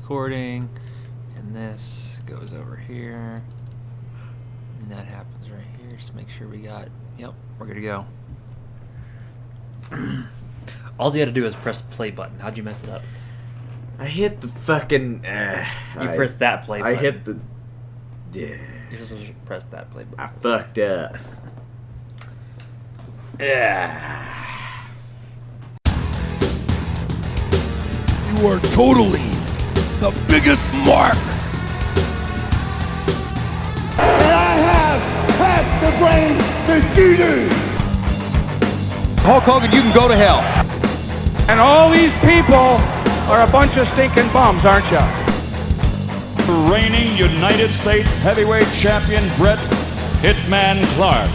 recording, and this goes over here, and that happens right here. Just make sure we got, yep, we're good to go. All you had to do is press the play button. How'd you mess it up? I hit the fucking... you pressed that play button. I hit the... You just pressed that play button. I fucked up. Yeah. You are totally the biggest mark. And I have had the brain to Hulk Hogan, you can go to hell. And all these people are a bunch of stinking bums, aren't you? Reigning United States heavyweight champion Bret Hitman Clark.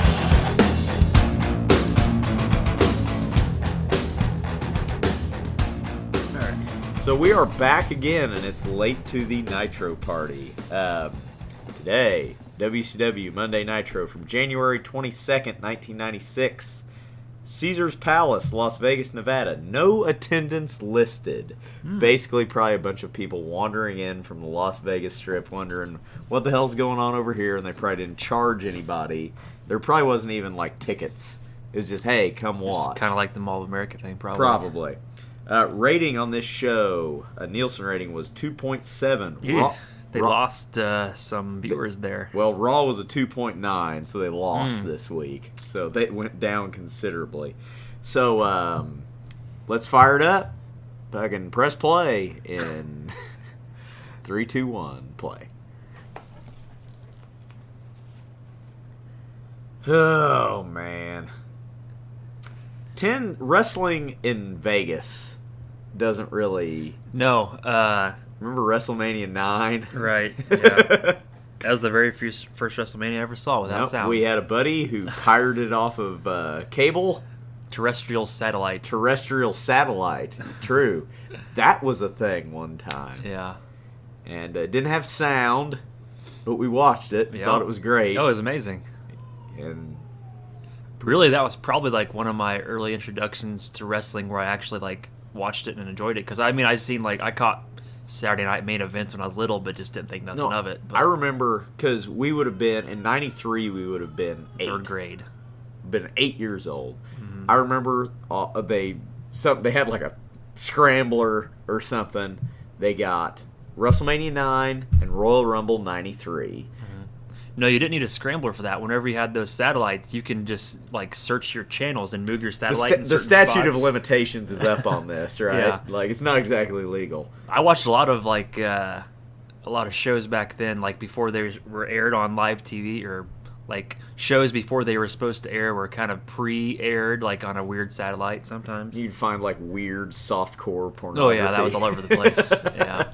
So we are back again, and it's late to the Nitro Party. Today, WCW Monday Nitro from January 22nd, 1996. Caesars Palace, Las Vegas, Nevada. No attendance listed. Basically, probably a bunch of people wandering in from the Las Vegas Strip wondering what the hell's going on over here, and they probably didn't charge anybody. There probably wasn't even, like, tickets. It was just, hey, come watch. Kind of like the Mall of America thing, probably. Probably. Rating on this show, Nielsen rating was 2.7. Yeah. They lost some viewers there. Well, Raw was a 2.9, so they lost this week. So they went down considerably. So let's fire it up. I can press play in 3, 2, 1, play. Oh, man. Wrestling in Vegas doesn't really... No. Remember WrestleMania 9? Right, yeah. That was the very first WrestleMania I ever saw without sound. We had a buddy who pirated off of cable. Terrestrial satellite. True. That was a thing one time. Yeah. And it didn't have sound, but we watched it. Yep. Thought it was great. Oh, it was amazing. And really, that was probably like one of my early introductions to wrestling where I actually like watched it and enjoyed it. Because I mean, I caught Saturday Night main events when I was little, but just didn't think nothing of it. But I remember because we would have been in '93. We would have been 8. Third grade. Been 8 years old. Mm-hmm. I remember they had like a scrambler or something. They got WrestleMania 9 and Royal Rumble '93. No, you didn't need a scrambler for that. Whenever you had those satellites, you can just like search your channels and move your satellite. The statute of limitations is up on this, right? Yeah. Like it's not exactly legal. I watched a lot of shows back then, like before they were aired on live TV, or like shows before they were supposed to air were kind of pre-aired, like on a weird satellite. Sometimes you'd find like weird softcore pornography. Oh yeah, that was all over the place. Yeah,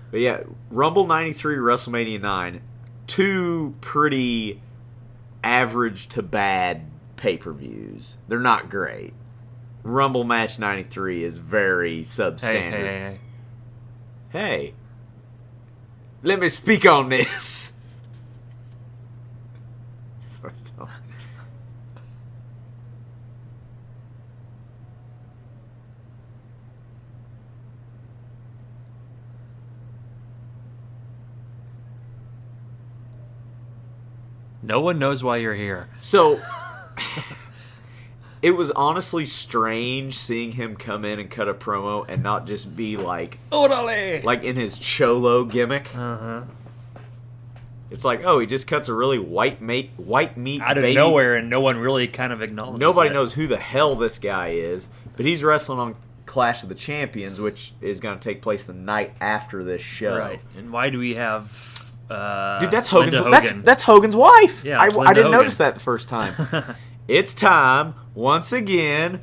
but yeah, Rumble '93, WrestleMania 9. 2 pretty average to bad pay-per-views. They're not great. Rumble Match 93 is very substandard. Hey, let me speak on this. No one knows why you're here. So, it was honestly strange seeing him come in and cut a promo and not just be like... Orale! Like in his Cholo gimmick. Uh-huh. It's like, oh, he just cuts a really white meat out of baby. nowhere, and no one really kind of acknowledges Nobody it. knows who the hell this guy is, but he's wrestling on Clash of the Champions, which is going to take place the night after this show. Right. And why do we have... Dude, that's Hogan's. Hogan. That's Hogan's wife. Yeah, I didn't Hogan. notice that the first time. It's time once again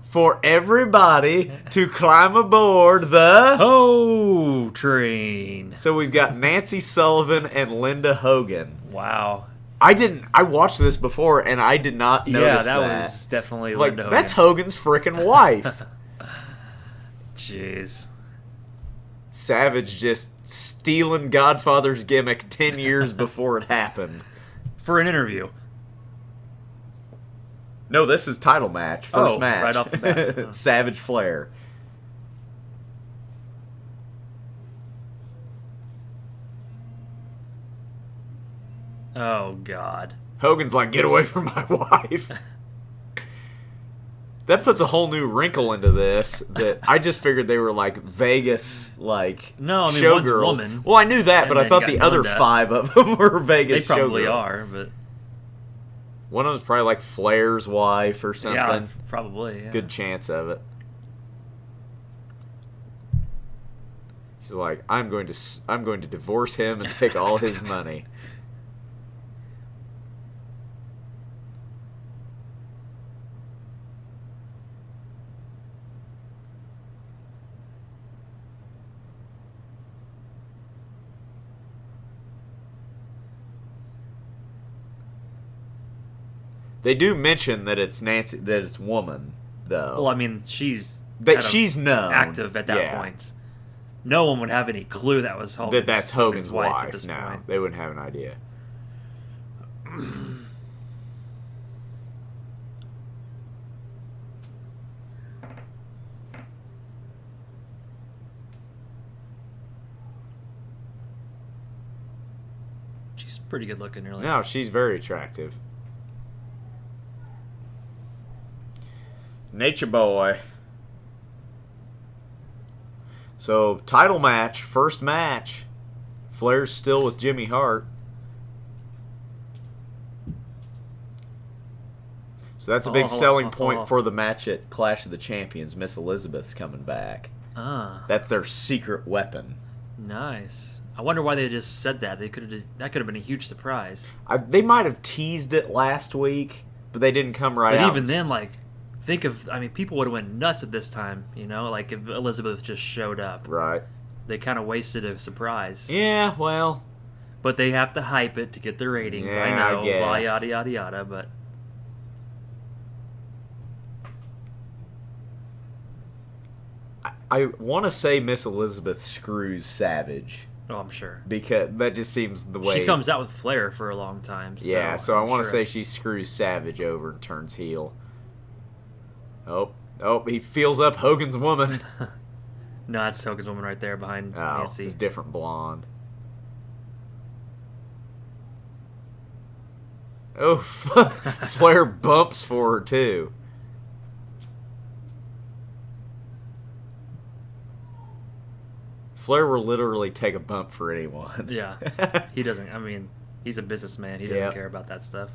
for everybody to climb aboard the Ho train. So we've got Nancy Sullivan and Linda Hogan. Wow. I watched this before and I did not notice that. Yeah, that was definitely like, Linda Hogan. That's Hogan's freaking wife. Jeez. Savage just stealing Godfather's gimmick 10 years before it happened. For an interview. No, this is title match. First match. Right off the bat. Savage Flair. Oh, God. Hogan's like, get away from my wife. That puts a whole new wrinkle into this. That I just figured they were like Vegas, like No, I mean, one's showgirls. woman. Well, I knew that, And but I then thought you the got other Linda. 5 of them were They Vegas probably showgirls. are, but One of them's probably like Flair's wife or something. yeah, probably. Yeah. Good chance of it. She's like, I'm going to divorce him and take all his money. They do mention that it's Nancy, that it's woman, though. Well, I mean, she's That kind of she's known. active at that Yeah. point. No one would have any clue that was Hogan's, That's Hogan's wife. at this No, point. they wouldn't have an idea. She's pretty good looking, really. No, she's very attractive. Nature Boy. So, title match, first match. Flair's still with Jimmy Hart. So that's a big selling point for the match at Clash of the Champions. Miss Elizabeth's coming back. Ah, That's their secret weapon. nice. I wonder why they just said that. That could have been a huge surprise. They might have teased it last week, but they didn't come right But out. even then, like, people would have went nuts at this time, like if Elizabeth just showed up. Right. They kind of wasted a surprise. Yeah, well, But they have to hype it to get the ratings. Yeah, I know, I guess. blah, yada, yada, yada, but... I want to say Miss Elizabeth screws Savage Oh, I'm sure. because that just seems the way She comes out with Flair for a long time. So Yeah, so I I'm want to sure say it's- she screws Savage over and turns heel. Oh, he feels up Hogan's woman. No, that's Hogan's woman right there behind Oh, Nancy. it's different blonde. Oh, Flair bumps for her too. Flair will literally take a bump for anyone. Yeah. He doesn't, I mean, he's a businessman. He doesn't Yep. care about that stuff.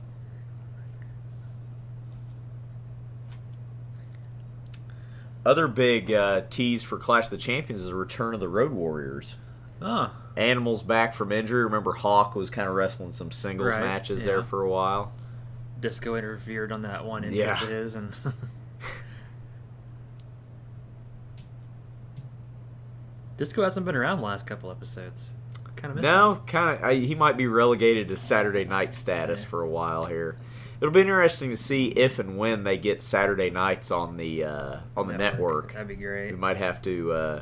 Other big tease for Clash of the Champions is the return of the Road Warriors. Oh, Animal's back from injury. Remember, Hawk was kind of wrestling some singles Right, matches yeah. there for a while. Disco interfered on that one entrance Yeah. of his, and Disco hasn't been around the last couple episodes. Kind of miss him. No, kind of. He might be relegated to Saturday night status for a while here. It'll be interesting to see if and when they get Saturday nights on the network. That'd be great. We might have to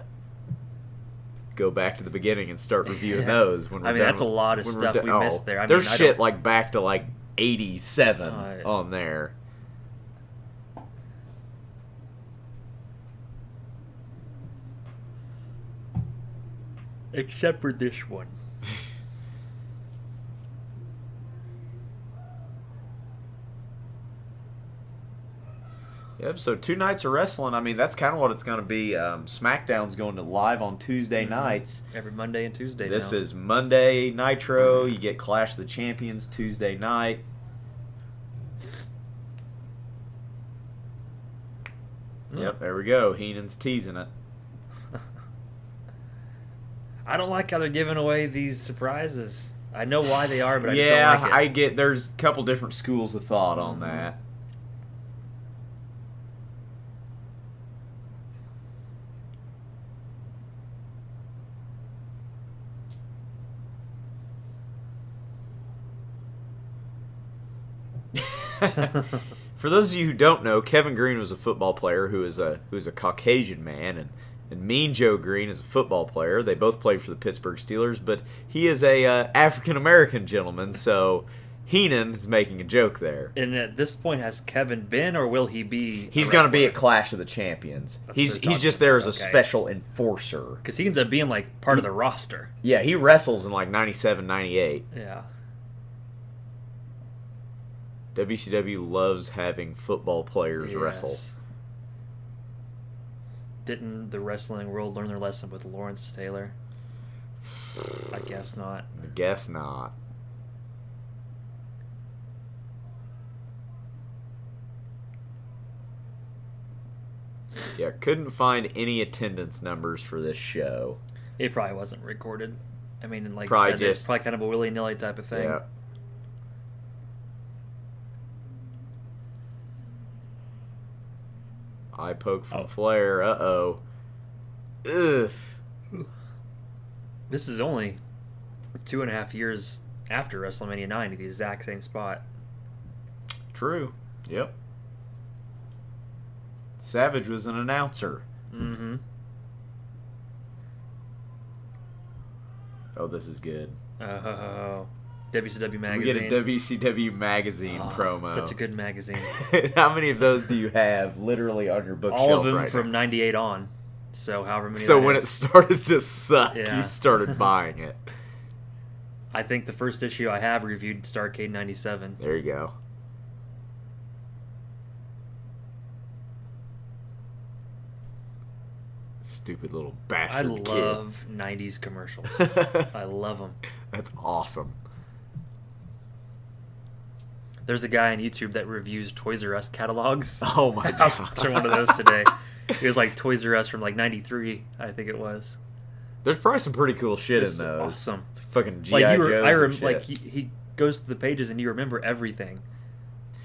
go back to the beginning and start reviewing those. When we're I mean, done that's a with- lot of when we're stuff done- we missed there. I there's mean, I shit don't- like back to like 87 Oh, on there. Except for this one. Yep, so 2 nights of wrestling. I mean, that's kind of what it's going to be. SmackDown's going to live on Tuesday nights. Every Monday and Tuesday This now. is Monday Nitro. You get Clash of the Champions Tuesday night. Yep, there we go. Heenan's teasing it. I don't like how they're giving away these surprises. I know why they are, but I Yeah, just don't like it. I get there's a couple different schools of thought on that. For those of you who don't know, Kevin Green was a football player who's a Caucasian man, and Mean Joe Green is a football player. They both played for the Pittsburgh Steelers, but he is a African American gentleman, so Heenan is making a joke there. And at this point, has Kevin been, or will he be? He's going to be at Clash of the Champions. That's He's what they're just talking there about, as a okay. special enforcer. Because he ends up being like part of the roster. Yeah, he wrestles in like 97, 98. Yeah. WCW loves having football players wrestle. Didn't the wrestling world learn their lesson with Lawrence Taylor? I guess not. I guess not. Yeah, couldn't find any attendance numbers for this show. It probably wasn't recorded. I mean, like Probably you said, it's just- probably kind of a willy-nilly type of thing. Yeah. Eye poke from Flair. Uh-oh. Ugh. This is only 2.5 years after WrestleMania 9, the exact same spot. True. Yep. Savage was an announcer. Mm-hmm. Oh, this is good. Oh. WCW We magazine. get a WCW magazine Oh, promo. Such a good magazine. How many of those do you have literally on your bookshelf All of them right from now? '98 on. So however many. So that when is. it started to suck, Yeah. you started buying it. I think the first issue I have reviewed Starrcade '97. There you go. Stupid little I bastard love '90s commercials. kid. I love them. That's awesome. There's a guy on YouTube that reviews Toys R Us catalogs. Oh my I was god. watching one of those today. It was like Toys R Us from like '93, I think it was. There's probably some pretty cool shit It's in those. awesome. It's fucking G.I. Like Joes and shit. like he goes to the pages and you remember everything.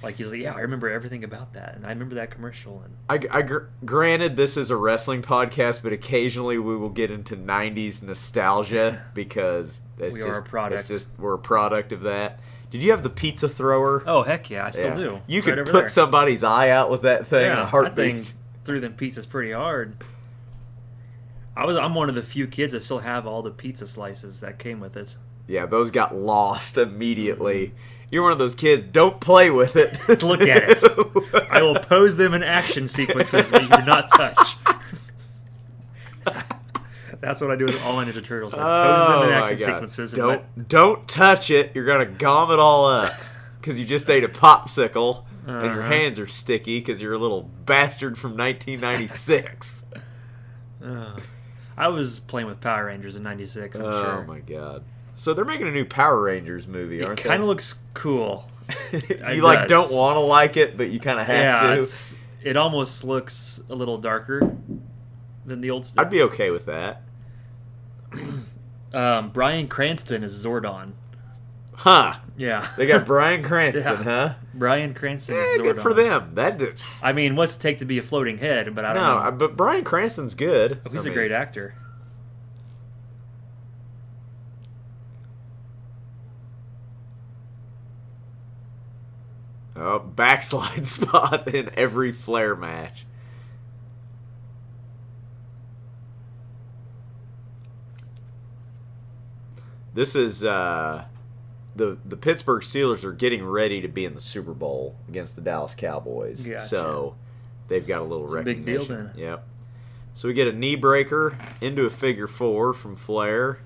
Like he's like, yeah, I remember everything about that, and I remember that commercial. And Granted, this is a wrestling podcast, but occasionally we will get into '90s nostalgia because it's We are a product. we're a product of that. Did you have the pizza thrower? oh heck yeah, I still Yeah. do. You It's could right over put there. somebody's eye out with that thing in a that heartbeat. thing threw them pizzas pretty hard. I'm one of the few kids that still have all the pizza slices that came with it. Yeah, those got lost immediately. You're one of those kids. Don't play with it. Look at it. I will pose them in action sequences, but you do not touch. That's what I do with all my Ninja Turtles. I pose them in action sequences. And Don't touch it. You're gonna gom it all up because you just ate a popsicle and your hands are sticky because you're a little bastard from 1996. I was playing with Power Rangers in '96. I'm Oh sure. my god! So they're making a new Power Rangers movie, aren't It they? kind of looks cool. You like don't want to like it, but you kind of have to. It almost looks a little darker than the old stuff. I'd be okay with that. Bryan Cranston is Zordon. Huh? Yeah. They got Bryan Cranston, Yeah. huh? Bryan Cranston is Zordon. Good for them. I mean, what's it take to be a floating head? But I don't know. But Bryan Cranston's good. He's a great actor. Oh, backslide spot in every Flair match. This is the Pittsburgh Steelers are getting ready to be in the Super Bowl against the Dallas Cowboys. Gotcha. So they've got a little It's a big deal recognition. then. Yep. So we get a knee breaker into a figure four from Flair.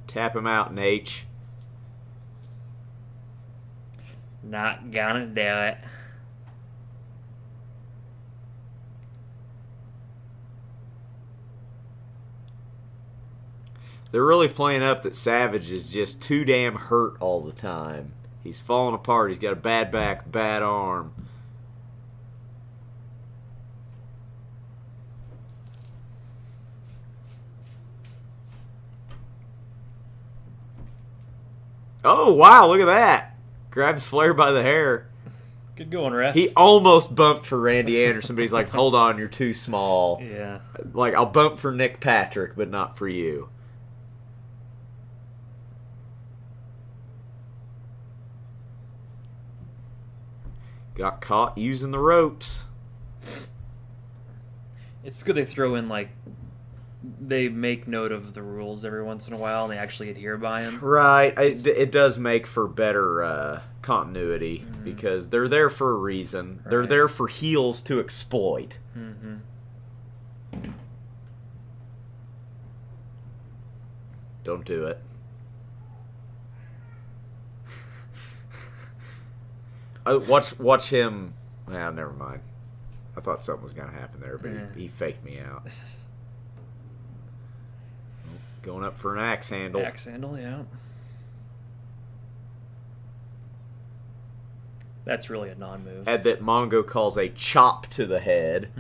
Tap him out, Nate. Not gonna do it. They're really playing up that Savage is just too damn hurt all the time. He's falling apart. He's got a bad back, bad arm. Oh, wow, look at that. Grabs Flair by the hair. Good going, ref. He almost bumped for Randy Anderson, but he's like, hold on, you're too small. Yeah. Like, I'll bump for Nick Patrick, but not for you. Got caught using the ropes. It's good they throw in, like, they make note of the rules every once in a while and they actually adhere by them. Right. It does make for better continuity because they're there for a reason. They're Right. there for heels to exploit. Mm-hmm. Don't do it. Watch him. Well, never mind. I thought something was gonna happen there, but he faked me out. Going up for an axe handle. Axe handle, yeah. That's really a non-move. And that Mongo calls a chop to the head.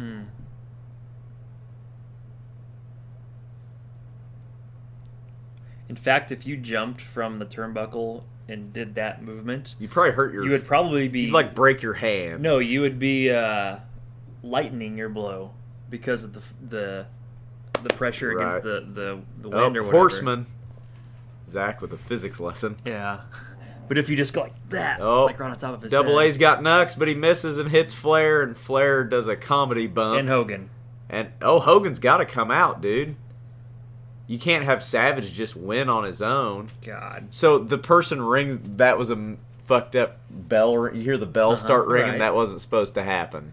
In fact, if you jumped from the turnbuckle and did that movement, You'd probably hurt your... you would probably be... You'd, like, break your hand. No, you would be lightening your blow because of the pressure against the wind or whatever. Horseman. Zach with a physics lesson. Yeah. But if you just go like that, like right on top of his Double head. A's got Nux, but he misses and hits Flair, and Flair does a comedy bump. And Hogan. And, Hogan's got to come out, dude. You can't have Savage just win on his own. God. So the person rings, that was a fucked up bell. You hear the bell start ringing, right. That wasn't supposed to happen.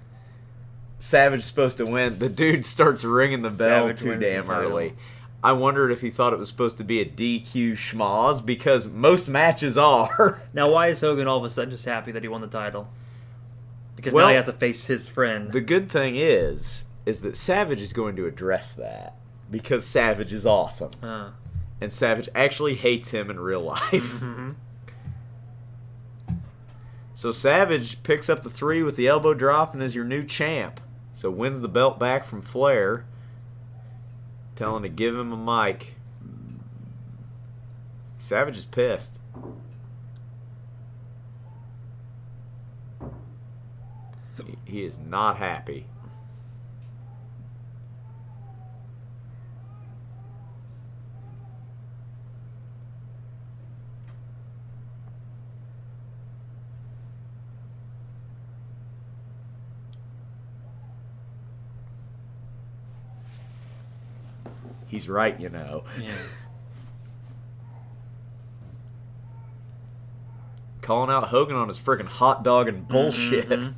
Savage is supposed to win. The dude starts ringing the bell Savage too wins the damn title. early. I wondered if he thought it was supposed to be a DQ schmoz, because most matches are. Now, why is Hogan all of a sudden just happy that he won the title? Because Well, now he has to face his friend. The good thing is that Savage is going to address that, because Savage is awesome. And Savage actually hates him in real life. So Savage picks up the 3 with the elbow drop and is your new champ. So wins the belt back from Flair, telling to give him a mic. Savage is pissed. He is not happy. He's right, you know. Yeah. Calling out Hogan on his freaking hot dog and bullshit.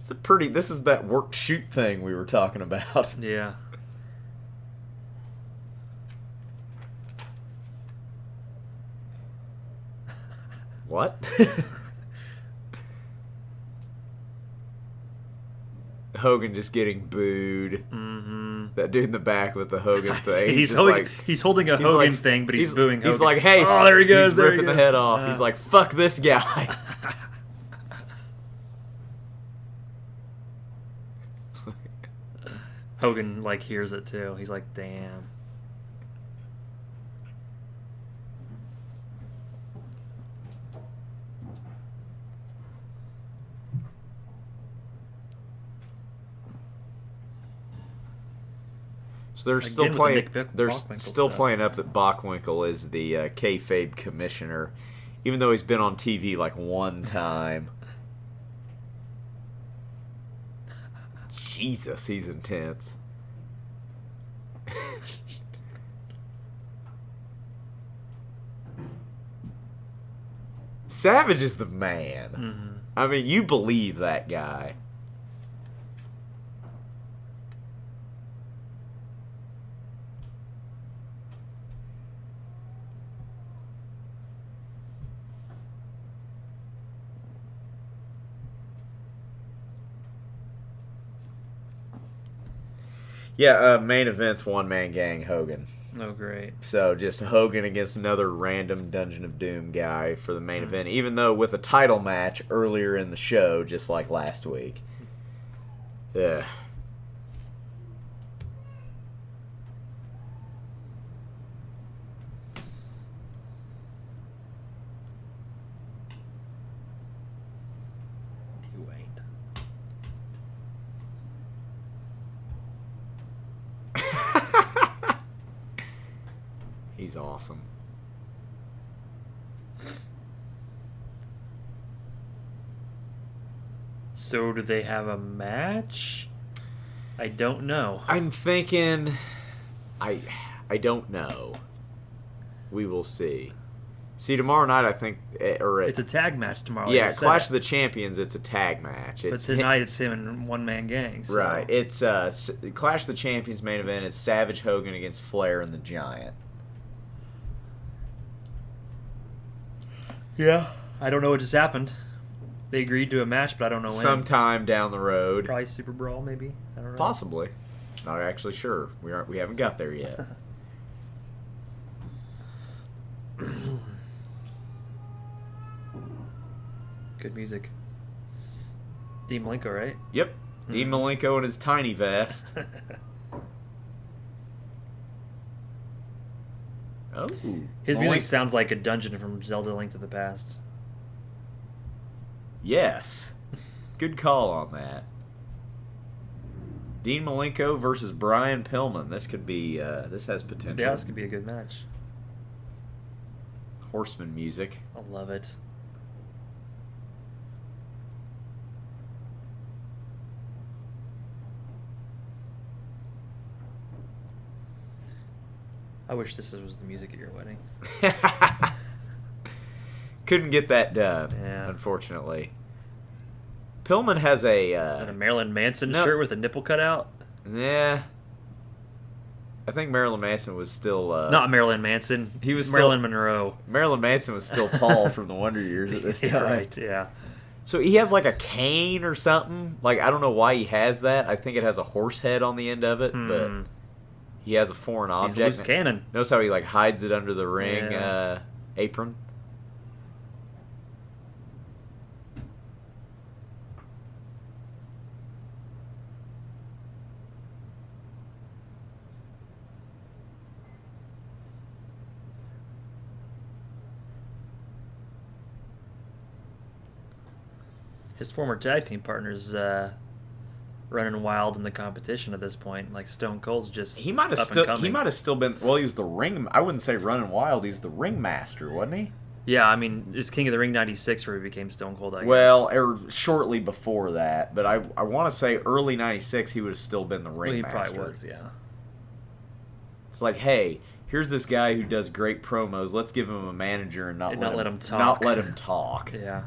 This is that work shoot thing we were talking about. Yeah. What? Hogan just getting booed. That dude in the back with the Hogan thing. He's holding a Hogan thing, but he's booing Hogan. He's like, hey, oh, there he goes. He's there ripping he the goes. head off. He's like, fuck this guy. Hogan hears it too. He's like, damn. So they're Again still with the playing. Nick They're Bockwinkel still stuff. playing up that Bockwinkel is the kayfabe commissioner, even though he's been on TV one time. Jesus, he's intense. Savage is the man. I mean, you believe that guy. Yeah, main event's one-man gang Hogan. Oh, great. So just Hogan against another random Dungeon of Doom guy for the main event, even though with a title match earlier in the show, just like last week. Ugh. You ain't. He's awesome. So do they have a match? I don't know. I'm thinking... I don't know. We will see. See, tomorrow night, I think... It's a tag match tomorrow. Yeah, like I said. Clash of the Champions, it's a tag match. But tonight it's him and one-man gang. So. Right. It's Clash of the Champions main event is Savage Hogan against Flair and the Giant. Yeah. I don't know what just happened. They agreed to a match, but I don't know when. Sometime down the road. Probably Super Brawl, maybe. I don't know. Possibly. Not actually sure. We haven't got there yet. Good music. Dean Malenko, right? Yep. Dean Malenko in his tiny vest. Oh. His music sounds like a dungeon from Zelda Link to the Past. Yes. Good call on that. Dean Malenko versus Brian Pillman. This could be, this has potential. Yeah, this could be a good match. Horseman music. I love it. I wish this was the music at your wedding. Couldn't get that done, Yeah. unfortunately. Pillman has a... And a Marilyn Manson shirt with a nipple cut out? Yeah. I think Marilyn Manson was still... Not Marilyn Manson. He was Marilyn Monroe. Marilyn Manson was still Paul from the Wonder Years at this time. Yeah, right, yeah. So he has like a cane or something. Like, I don't know why he has that. I think it has a horse head on the end of it, but he has a foreign object. He's a loose cannon. Notice how he like hides it under the ring apron. His former tag team partner's running wild in the competition at this point. Like Stone Cold's just He might have up and coming. He might have still been. Well, he was the ring. I wouldn't say running wild. He was the ringmaster, wasn't he? Yeah, I mean, it's King of the Ring '96 where he became Stone Cold. I guess. Well, or shortly before that, but I want to say early '96 he would have still been the Well, he ringmaster. probably was. Yeah. It's like, hey, here's this guy who does great promos. Let's give him a manager and not let him talk. Not let him talk. Yeah.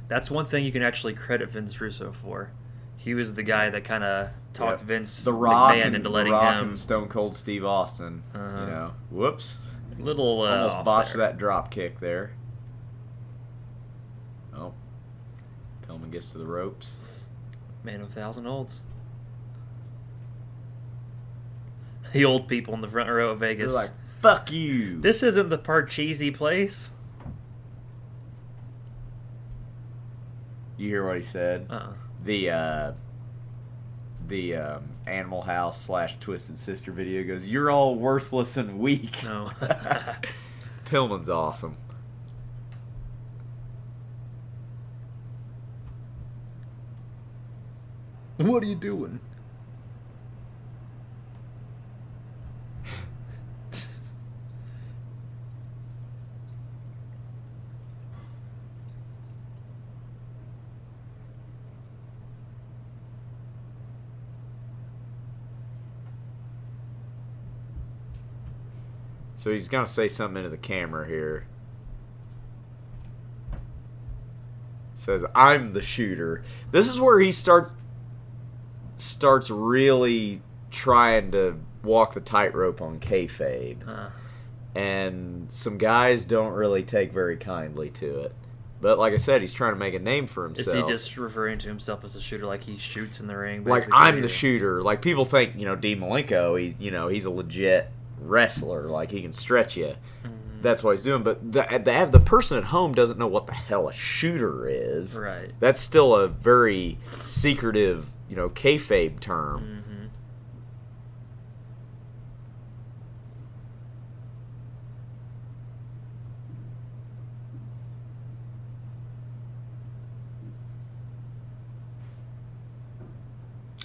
That's one thing you can actually credit Vince Russo for. He was the guy that kind of talked Vince The Rock McMahon into letting The Rock him. and Stone Cold Steve Austin. You know, whoops, Little almost off botched there. that drop kick there. Oh, Pillman gets to the ropes. Man of 1,000 olds. The old people in the front row of Vegas. They're like, "Fuck you." This isn't the Parcheesi place. You hear what he said? Uh-uh. The Animal House / Twisted Sister video goes, "You're all worthless and weak." No. Pillman's awesome. What are you doing? So he's gonna say something into the camera here. Says, "I'm the shooter." This is where he starts really trying to walk the tightrope on kayfabe, and some guys don't really take very kindly to it. But like I said, he's trying to make a name for Is himself. he just referring to himself as a shooter, like he shoots in the ring? Like, basically, I'm the or- shooter. Like, people think, Dean Malenko, he's a legit wrestler. Like, he can stretch you. That's what he's doing. But the person at home doesn't know what the hell a shooter is. Right. That's still a very secretive, kayfabe term.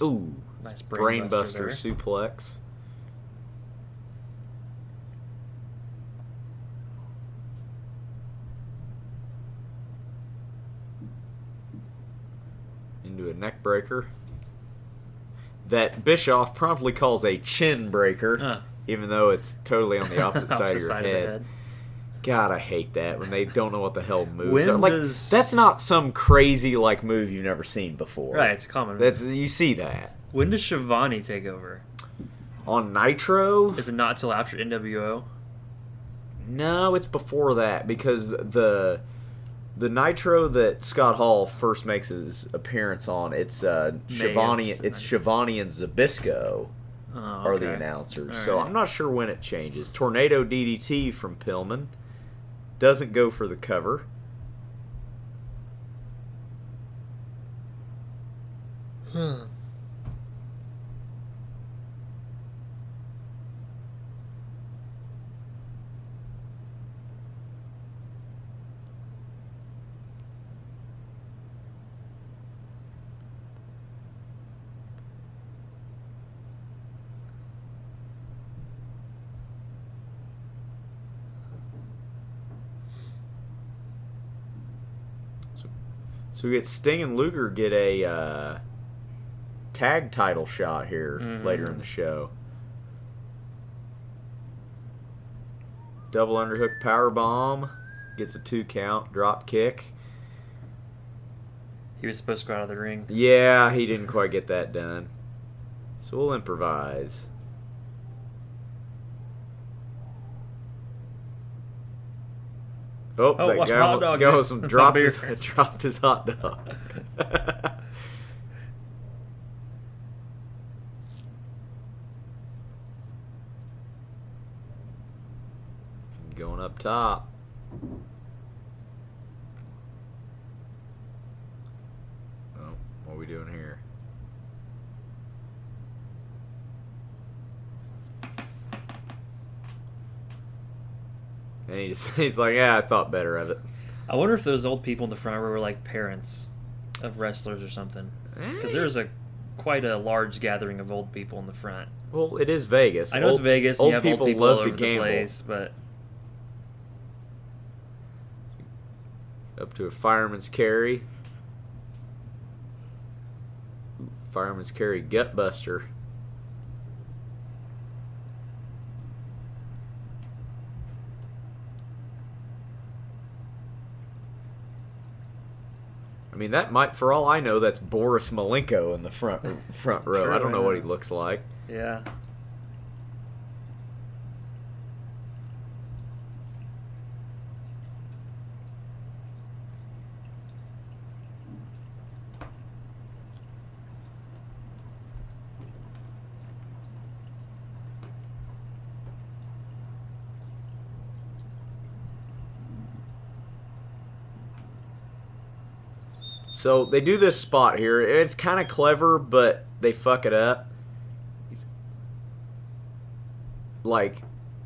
Ooh. Nice Brainbuster brainbuster there. suplex. Into a neck breaker that Bischoff promptly calls a chin breaker, even though it's totally on the opposite side of your head. God, I hate that when they don't know what the hell moves When are. Like, does- that's not some crazy like move you've never seen before. Right, it's common. You see that When does Shivani take over? on Nitro. Is it not till after NWO? No, it's before that because the Nitro that Scott Hall first makes his appearance on, it's Shivani. It's Shivani and Zbyszko are the announcers. All So right. I'm not sure when it changes. Tornado DDT from Pillman doesn't go for the cover. So we get Sting and Luger get a tag title shot here later in the show. Double underhook power bomb, gets a 2 count, drop kick. He was supposed to go out of the ring. Yeah, he didn't quite get that done. So we'll improvise. Oh, that watch guy my hot dog, goes man. and dropped Beer. dropped his hot dog. Going up top. Oh, what are we doing here? And he's like, yeah, I thought better of it. I wonder if those old people in the front row were like parents of wrestlers or something. Because there's quite a large gathering of old people in the front. Well, it is Vegas. I know it's Vegas. And Old you have people old people love all to over the gamble. place, but Up to a fireman's carry. Ooh, fireman's carry gutbuster. I mean, that might, for all I know, that's Boris Malenko in the front row. True, I don't know what he yeah. looks like. yeah. So they do this spot here. It's kind of clever, but they fuck it up.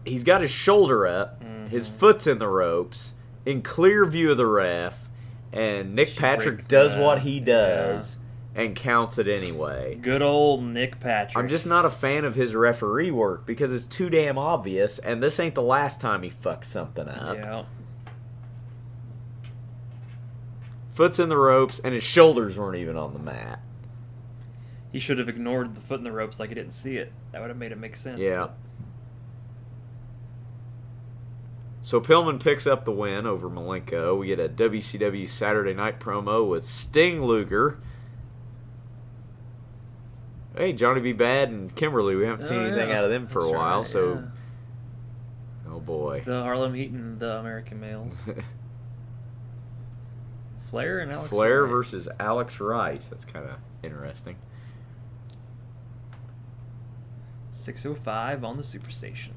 He's got his shoulder up, his foot's in the ropes, in clear view of the ref, and Nick Patrick does what he does and counts it anyway. Good old Nick Patrick. I'm just not a fan of his referee work because it's too damn obvious, and this ain't the last time he fucks something up. Yeah. Foot's in the ropes, and his shoulders weren't even on the mat. He should have ignored the foot in the ropes like he didn't see it. That would have made it make sense. Yeah. So Pillman picks up the win over Malenko. We get a WCW Saturday Night promo with Sting Luger. Hey, Johnny B. Bad and Kimberly. We haven't seen anything out of them for a while, so... Oh, boy. The Harlem Heat and the American Males. Flair and Alex Flair Wright. versus Alex Wright. That's kind of interesting. 6:05 on the Superstation.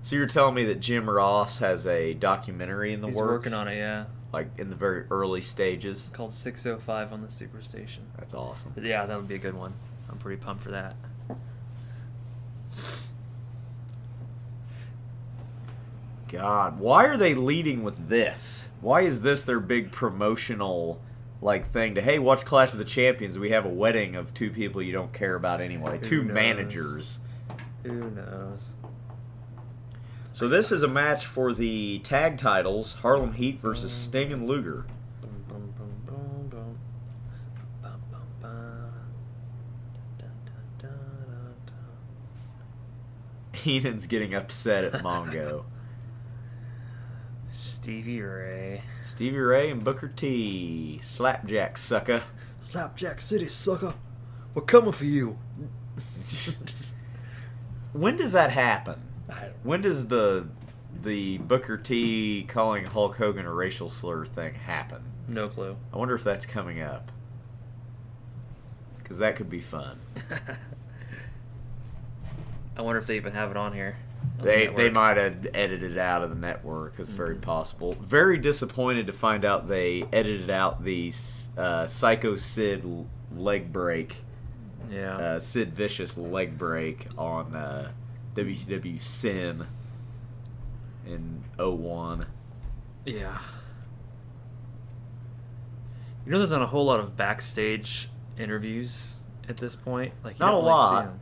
So you're telling me that Jim Ross has a documentary in the He's works? working on it, yeah. Like in the very early stages? Called 6:05 on the Superstation. That's awesome. But yeah, that would be a good one. I'm pretty pumped for that. God, why are they leading with this? Why is this their big promotional thing to, hey, watch Clash of the Champions, we have a wedding of two people you don't care about anyway. Two knows? managers. Who knows? So this is a match for the tag titles, Harlem Heat versus Sting and Luger. Boom, boom, boom, boom, boom. Bum, bum, bum. Dun, dun, dun, dun, dun. Heenan's getting upset at Mongo. Stevie Ray. Stevie Ray and Booker T. Slapjack, sucker. Slapjack City, sucker. We're coming for you. When does that happen? I don't When does the Booker T calling Hulk Hogan a racial slur thing happen? No clue. I wonder if that's coming up. Because that could be fun. I wonder if they even have it on here. On the They network. might have edited it out of the network. It's very possible. Very disappointed to find out they edited out the Psycho Sid leg break. Yeah. Sid Vicious leg break on WCW Sin in 01. Yeah. You know, there's not a whole lot of backstage interviews at this point. Like you Not don't a really see lot. them.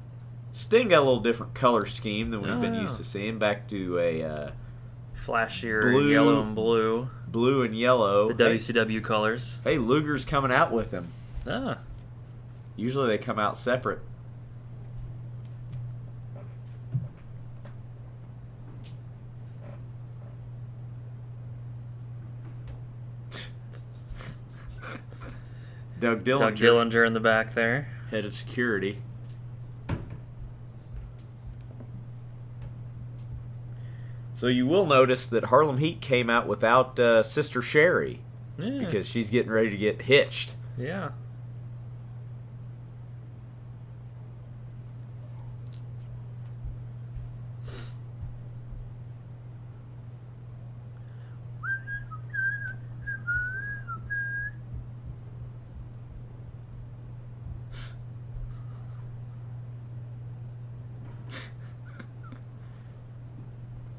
Sting got a little different color scheme than we've been Oh. used to seeing. Back to a Flashier, Blue- yellow and blue. blue and yellow. The WCW colors. Hey, Luger's coming out with him. Ah. Usually they come out separate. Doug Dillinger, Doug Dillinger in the back there. head of security. So you will notice that Harlem Heat came out without Sister Sherry Yeah. because she's getting ready to get hitched. Yeah.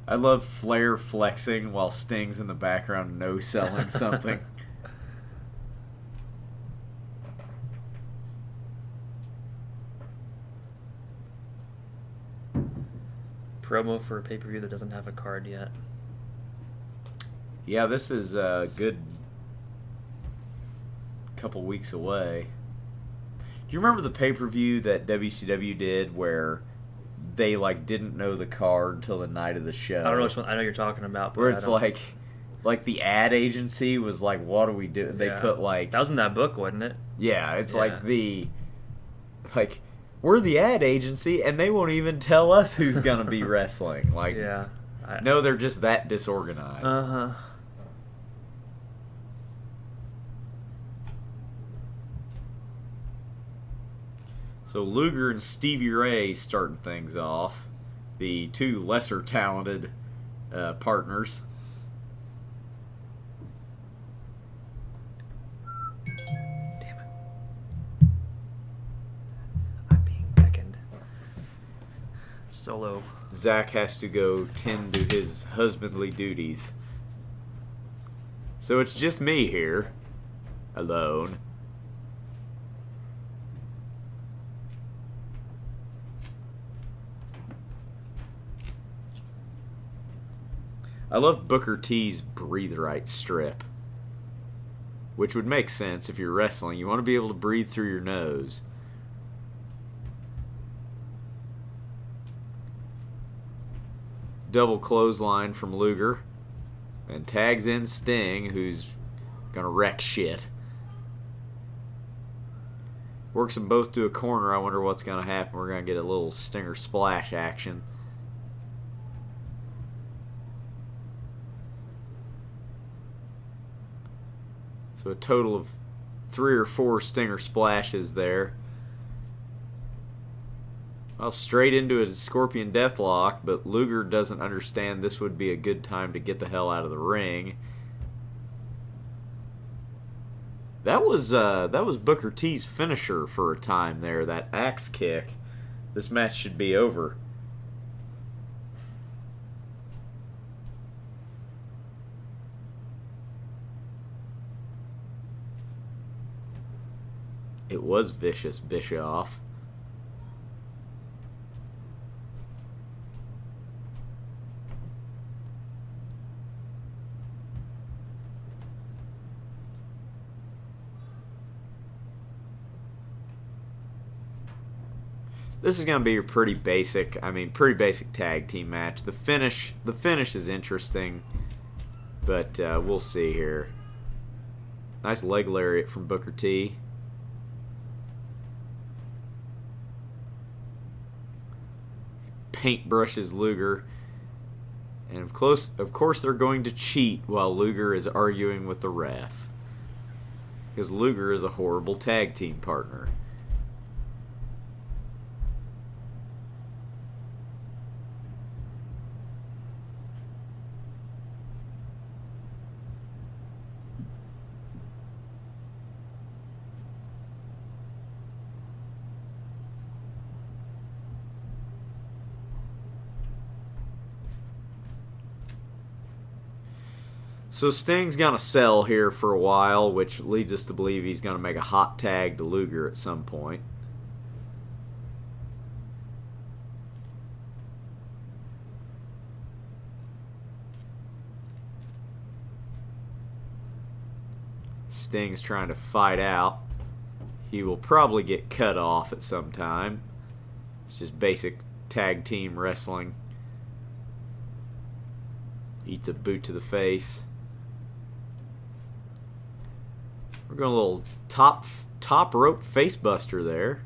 I love Flair flexing while Sting's in the background no-selling something. Promo for a pay-per-view that doesn't have a card yet. Yeah, this is a good couple weeks away. Do you remember the pay-per-view that WCW did where they didn't know the card till the night of the show? I don't know which one. I know you're talking about. But Where I it's don't- like the ad agency was like, "What do we do?" They Yeah. put that was in that book, wasn't it? yeah, it's Yeah. we're the ad agency and they won't even tell us who's gonna be wrestling. Yeah. No, they're just that disorganized. Uh-huh. So Luger and Stevie Ray starting things off, the two lesser talented partners. Damn it. I'm being beckoned. Solo. Zach has to go tend to his husbandly duties. So it's just me here, alone. I love Booker T's breathe right strip, which would make sense if you're wrestling. You want to be able to breathe through your nose. Double clothesline from Luger, and tags in Sting, who's gonna wreck shit. Works them both to a corner. I wonder what's gonna happen. We're gonna get a little Stinger splash action. So a total of 3 or 4 Stinger splashes there. Well, straight into a Scorpion Deathlock, but Luger doesn't understand this would be a good time to get the hell out of the ring. That was Booker T's finisher for a time there, that axe kick. This match should be over. It was vicious, Bischoff. This is going to be a pretty basic tag team match. The finish is interesting. But we'll see here. Nice leg lariat from Booker T. Paintbrushes Luger. And of course they're going to cheat while Luger is arguing with the ref. Because Luger is a horrible tag team partner. So Sting's going to sell here for a while, which leads us to believe he's going to make a hot tag to Luger at some point. Sting's trying to fight out. He will probably get cut off at some time. It's just basic tag team wrestling. Eats a boot to the face. We're going a little top rope face buster there.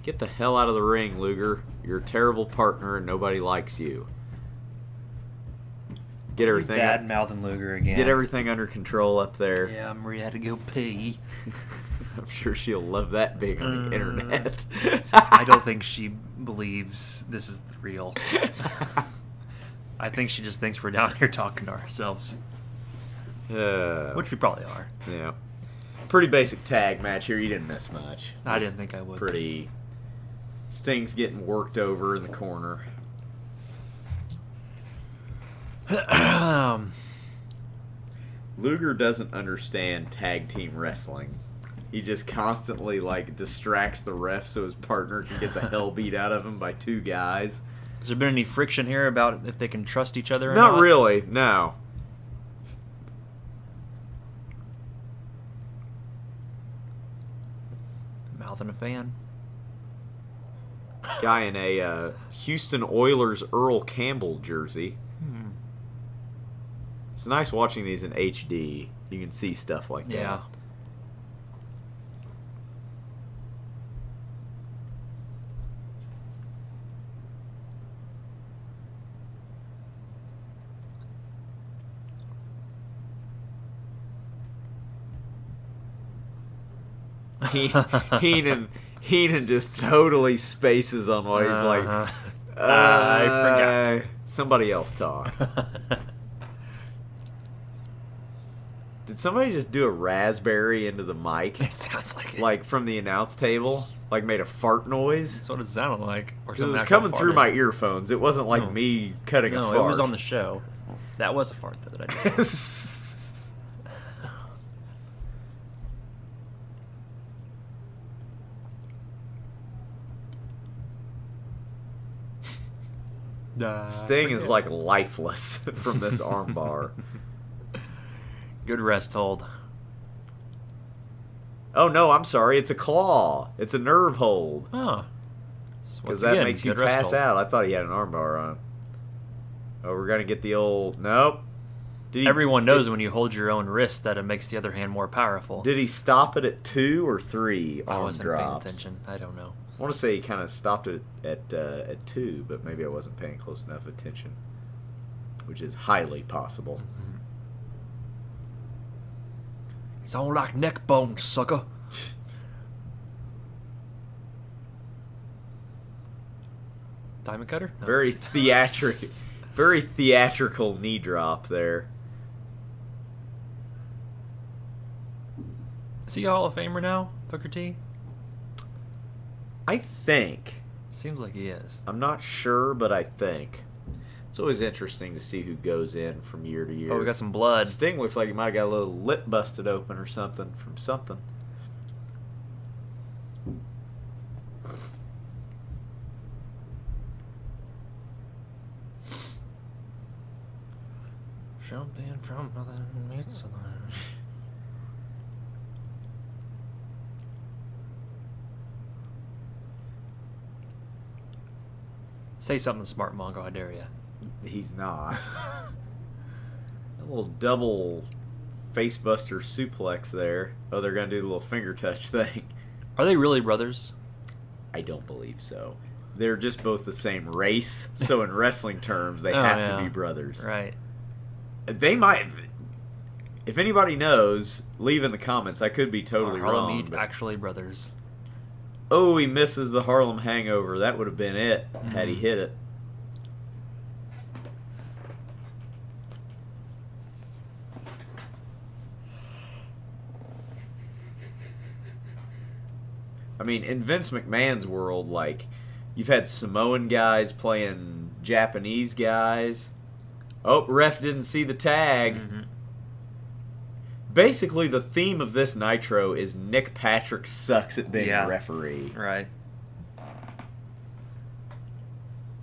Get the hell out of the ring, Luger. You're a terrible partner and nobody likes you. Get everything Bad mouthing Luger again. Get everything under control up there. Yeah, Maria had to go pee. I'm sure she'll love that being on the internet. I don't think she believes this is real. I think she just thinks we're down here talking to ourselves. Which we probably are. Yeah. Pretty basic tag match here. You didn't miss much. I didn't think I would. Pretty. Sting's getting worked over in the corner. Luger doesn't understand tag team wrestling. He just constantly distracts the ref so his partner can get the hell beat out of him by two guys. Has there been any friction here about if they can trust each other or not? Not really, no. Mouthing a fan. Guy in a Houston Oilers Earl Campbell jersey. It's nice watching these in HD. You can see stuff like that. Yeah. Heenan just totally spaces on what he's like. I forgot. Somebody else talk. Did somebody just do a raspberry into the mic? It sounds like it. Like from the announce table? Like made a fart noise? That's what it sounded like. Or It something was actual coming through farted. my earphones. It wasn't like No. me cutting a No, fart. it was on the show. That was a fart though that I just Sting is like lifeless from this armbar. Good rest hold. Oh no, I'm sorry. It's a claw. It's a nerve hold. Oh. Because that makes you pass out. I thought he had an armbar on. Oh, we're going to get the old... Nope. Everyone knows when you hold your own wrist that it makes the other hand more powerful. Did he stop it at 2 or 3 I arm wasn't drops? paying attention. I don't know. I want to say he kind of stopped it at 2, but maybe I wasn't paying close enough attention, which is highly possible. It's all like neck bone, sucker. Diamond cutter? No. Very theatrical knee drop there. Is he a Hall of Famer now, Booker T? I think. Seems like he is. I'm not sure, but I think. It's always interesting to see who goes in from year to year. Oh, we got some blood. Sting looks like he might have got a little lip busted open or something from something. Jumping from other meets to Say something smart, Mongo. I dare you. He's not. A little double facebuster suplex there. Oh, they're going to do the little finger touch thing. Are they really brothers? I don't believe so. They're just both the same race, so in wrestling terms, they have to be brothers. Right. They might. If anybody knows, leave in the comments. I could be totally wrong. But actually brothers. Oh, he misses the Harlem Hangover. That would have been it had he hit it. I mean, in Vince McMahon's world, like, you've had Samoan guys playing Japanese guys. Oh, ref didn't see the tag. Basically, the theme of this Nitro is Nick Patrick sucks at being a referee. Right.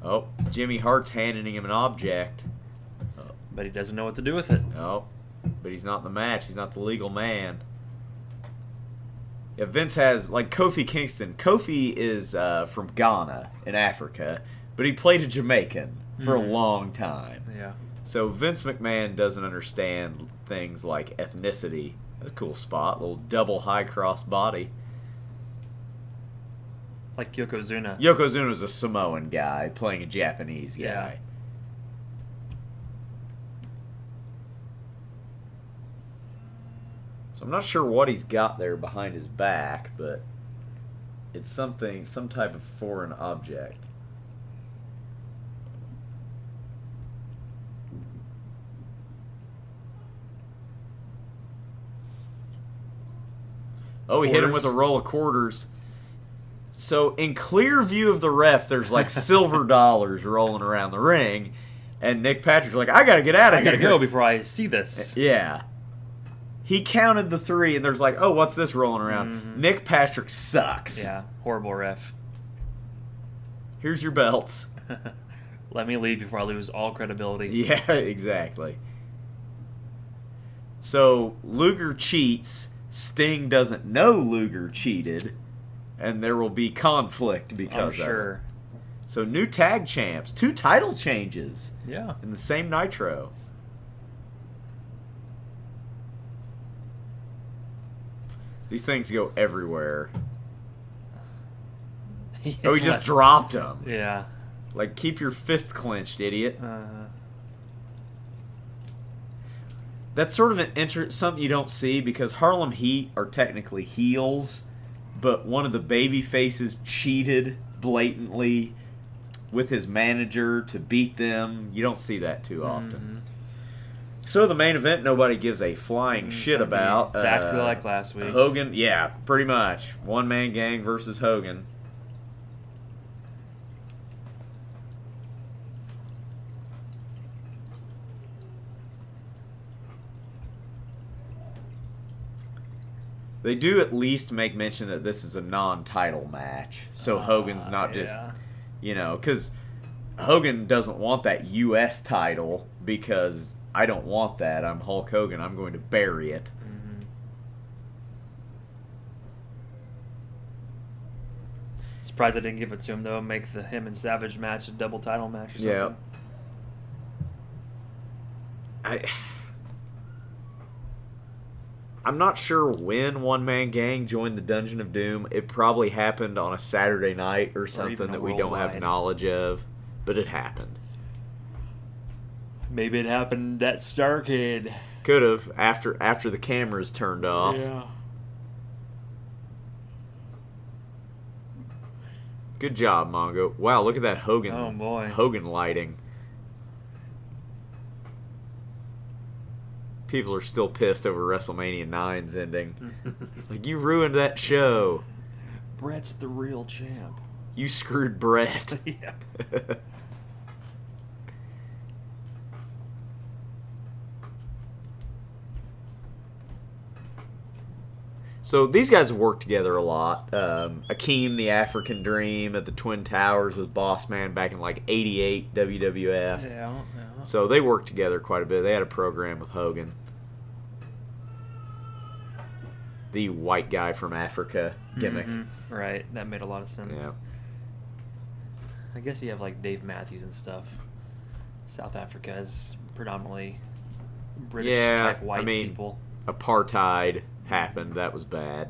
Oh, Jimmy Hart's handing him an object. But he doesn't know what to do with it. No, but he's not in the match. He's not the legal man. Yeah, Vince has, like, Kofi Kingston. Kofi is from Ghana in Africa, but he played a Jamaican for a long time. Yeah. So Vince McMahon doesn't understand things like ethnicity. That's a cool spot. Little double high cross body. Like Yokozuna. Yokozuna's a Samoan guy playing a Japanese guy. Yeah. So I'm not sure what he's got there behind his back, but it's something, some type of foreign object. Oh, he hit him with a roll of quarters. So in clear view of the ref, there's like silver dollars rolling around the ring, and Nick Patrick's like, I gotta get out of here. I gotta go before I see this. Yeah. He counted the three, and there's like, oh, what's this rolling around? Nick Patrick sucks. Yeah, horrible ref. Here's your belts. Let me leave before I lose all credibility. Yeah, exactly. So Luger cheats. Sting doesn't know Luger cheated, and there will be conflict because of it. So new tag champs, 2 title changes. Yeah. In the same Nitro. These things go everywhere. Oh, he just dropped him. Yeah. Like, keep your fist clenched, idiot. That's sort of an something you don't see because Harlem Heat are technically heels, but one of the baby faces cheated blatantly with his manager to beat them. You don't see that too often. So the main event, nobody gives a flying shit about. Exactly like last week. Hogan, yeah, pretty much. One-man gang versus Hogan. They do at least make mention that this is a non-title match. So Hogan's not just, you know, because Hogan doesn't want that U.S. title because I don't want that. I'm Hulk Hogan. I'm going to bury it. Surprised I didn't give it to him, though. Make him and Savage match a double title match or something. Yeah. I'm not sure when One Man Gang joined the Dungeon of Doom. It probably happened on a Saturday night or something that we don't have knowledge of, but it happened. Maybe it happened at Starrcade. Could have after the cameras turned off. Yeah. Good job, Mongo. Wow, look at that Hogan. Oh boy. Hogan lighting. People are still pissed over WrestleMania 9's ending. Like, you ruined that show. Brett's the real champ. You screwed Brett. Yeah. So these guys have worked together a lot. Akeem, the African Dream at the Twin Towers with Boss Man back in like '88 WWF. Yeah. So they worked together quite a bit. They had a program with Hogan. The white guy from Africa gimmick. Right, that made a lot of sense. Yeah. I guess you have like Dave Matthews and stuff. South Africa is predominantly British type white people. Apartheid happened. That was bad.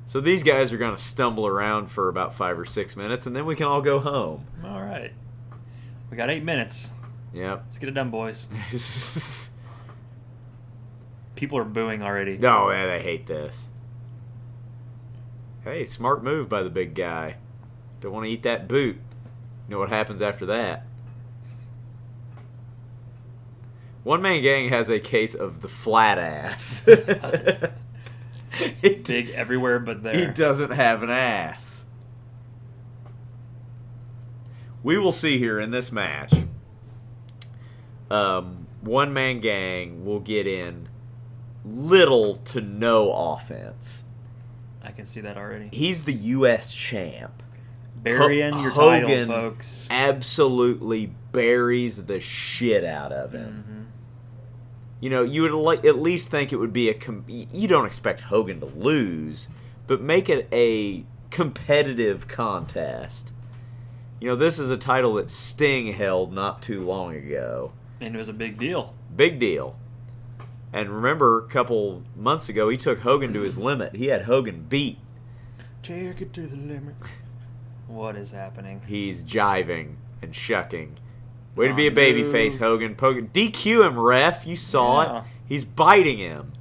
So these guys are going to stumble around for about 5 or 6 minutes, and then we can all go home. All right. We got 8 minutes. Yep. Let's get it done, boys. People are booing already. No, yeah, they hate this. Hey, smart move by the big guy. Don't want to eat that boot. You know what happens after that? One Man Gang has a case of the flat ass. Dig everywhere but there. He doesn't have an ass. We will see here in this match. One Man Gang will get in little to no offense. I can see that already. He's the U.S. champ. Burying your Hogan title, folks. Absolutely buries the shit out of him. Mm-hmm. You know, you would at least think it would be you don't expect Hogan to lose, but make it a competitive contest. You know, this is a title that Sting held not too long ago. And it was a big deal. Big deal. And remember, a couple months ago, he took Hogan to his limit. He had Hogan beat. Take it to the limit. What is happening? He's jiving and shucking. Way to be a babyface, Hogan. DQ him, ref. You saw it. He's biting him.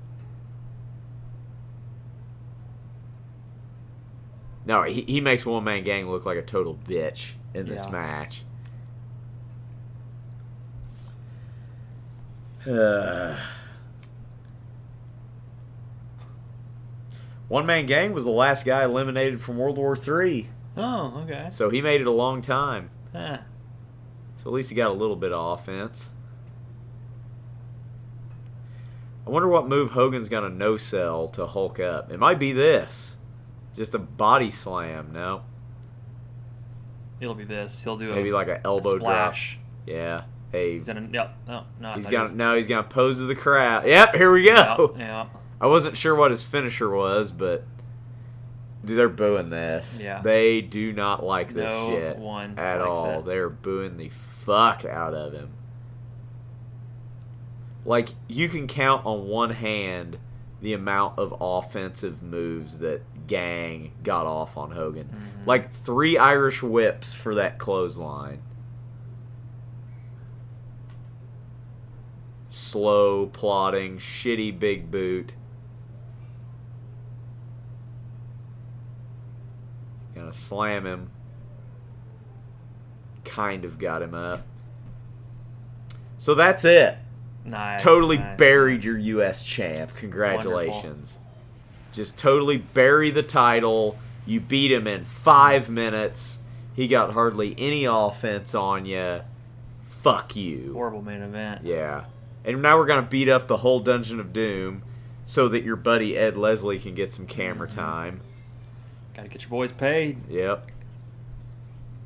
No, he makes One Man Gang look like a total bitch in this match. One Man Gang was the last guy eliminated from World War III. Oh, okay. So he made it a long time. Huh. So at least he got a little bit of offense. I wonder what move Hogan's going to no-sell to Hulk up. It might be this. Just a body slam, no? It'll be this. He'll do maybe like an elbow splash. drop. Yeah. Hey. He's in yep. No. He's gonna pose to the crowd. Yep, here we go. Yeah. I wasn't sure what his finisher was, but dude, they're booing this. Yeah. They do not like this no shit one at likes all. it. They're booing the fuck out of him. Like, you can count on one hand the amount of offensive moves that Gang got off on Hogan. Mm-hmm. Like 3 Irish whips for that clothesline. Slow, plodding, shitty big boot. Gonna slam him. Kind of got him up. So that's it. Nice. Totally nice, buried nice. your U.S. champ. Congratulations. Wonderful. Just totally bury the title. You beat him in 5 minutes. He got hardly any offense on you. Fuck you. Horrible main event. Yeah. And now we're going to beat up the whole Dungeon of Doom so that your buddy Ed Leslie can get some camera time. Gotta get your boys paid. Yep.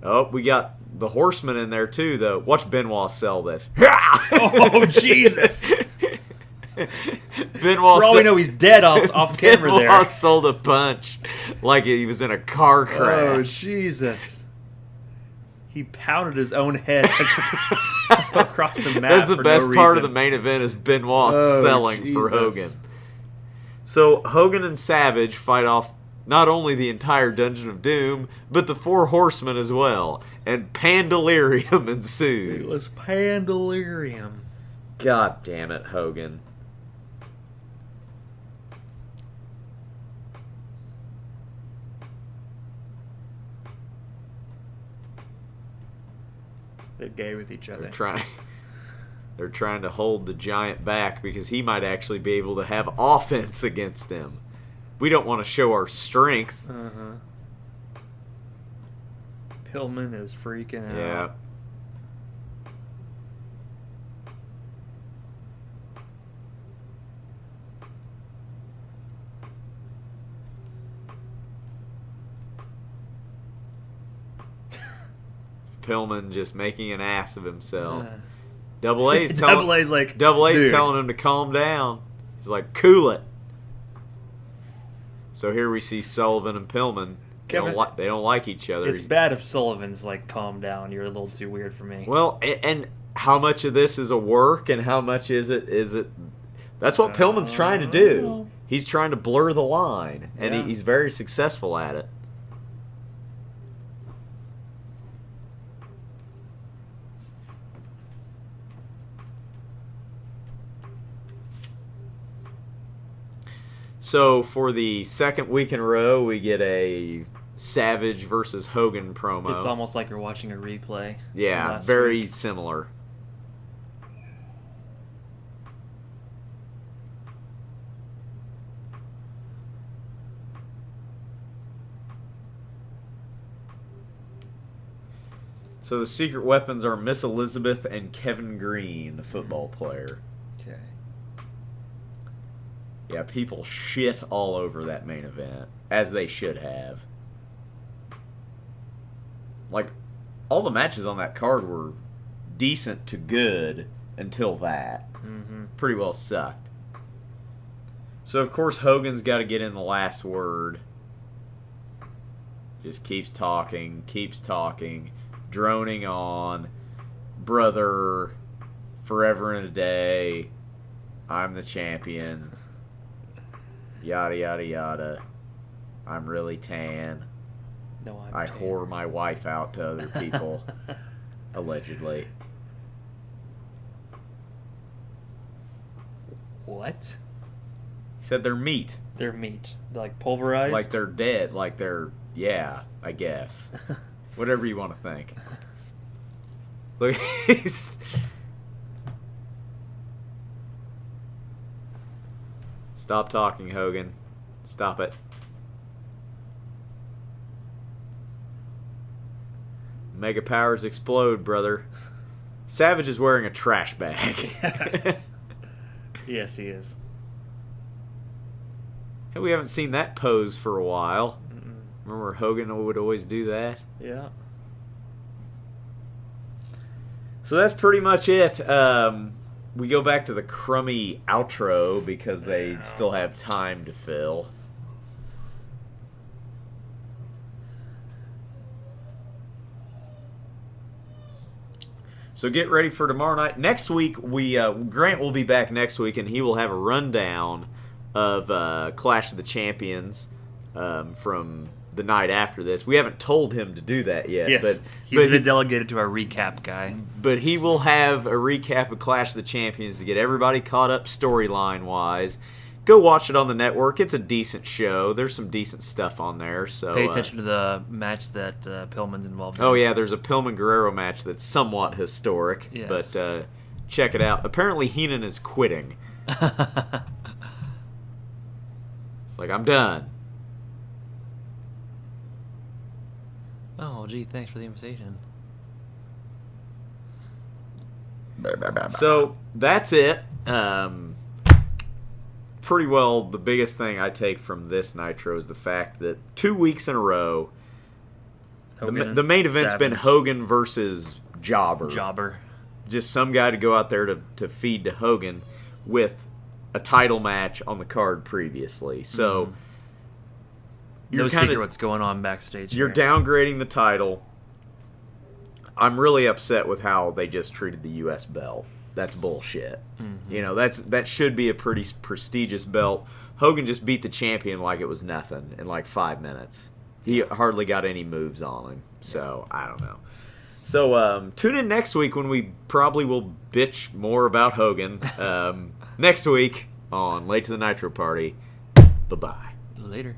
Oh, we got the Horseman in there too, though. Watch Benoit sell this. Oh, Jesus. Benoit For all we know, he's dead off camera Benoit there. sold a punch like he was in a car Oh, crash. Jesus. He pounded his own head across the map. That's the for best no part of reason. the main event is Benoit Oh, selling for Hogan. Jesus. So Hogan and Savage fight off not only the entire Dungeon of Doom, but the 4 Horsemen as well. And Pandalirium ensues. It was Pandalirium. God damn it, Hogan. They're gay with each other. They're trying to hold the giant back because he might actually be able to have offense against them. We don't want to show our strength. Uh-huh. Pillman is freaking out. Yeah. Pillman just making an ass of himself. Double A's telling dude. telling him to calm down. He's like, cool it. So here we see Sullivan and Pillman Kevin, they don't like each other. It's bad if Sullivan's like, calm down. You're a little too weird for me. Well, and how much of this is a work, and how much is it? That's what Pillman's trying to do. He's trying to blur the line, and he's very successful at it. So for the second week in a row, we get a Savage versus Hogan promo. It's almost like you're watching a replay. Yeah, very similar. So the secret weapons are Miss Elizabeth and Kevin Green, the football player. Okay. Yeah, people shit all over that main event, as they should have. Like, all the matches on that card were decent to good until that. Mm-hmm. Pretty Pretty well sucked. So, of course, Hogan's got to get in the last word. Just keeps talking, droning on. Brother, forever and a day, I'm the champion. Yada, yada, yada. I'm really tan. No, I tan. whore my wife out to other people. Allegedly. What? He said they're meat. They're meat. They're like pulverized? Like they're dead. Like they're, yeah, I guess. Whatever you want to think. Look, he's... Stop talking, Hogan. Stop it. Mega powers explode, brother. Savage is wearing a trash bag. Yes, he is. Hey, we haven't seen that pose for a while. Remember Hogan would always do that? Yeah. So that's pretty much it. We go back to the crummy outro because they still have time to fill. So get ready for tomorrow night. Next week, Grant will be back next week, and he will have a rundown of Clash of the Champions from the night after this. We haven't told him to do that yet. Yes, he's been delegated to our recap guy. But he will have a recap of Clash of the Champions to get everybody caught up storyline-wise. Go watch it on the network. It's a decent show. There's some decent stuff on there. So pay attention to the match that Pillman's involved in. Oh, yeah, there's a Pillman-Guerrero match that's somewhat historic. Yes. But check it out. Apparently, Heenan is quitting. It's like, I'm done. Oh, gee, thanks for the invitation. So that's it. Pretty well the biggest thing I take from this Nitro is the fact that 2 weeks in a row, the main event's been Hogan versus Jobber. Just some guy to go out there to feed to Hogan with a title match on the card previously. So No secret what's going on backstage. You're downgrading the title. I'm really upset with how they just treated the U.S. belt. That's bullshit. Mm-hmm. You know, that should be a pretty prestigious belt. Hogan just beat the champion like it was nothing in like 5 minutes. He hardly got any moves on him. So, I don't know. So, tune in next week when we probably will bitch more about Hogan. Next week on Late to the Nitro Party. Bye-bye. Later.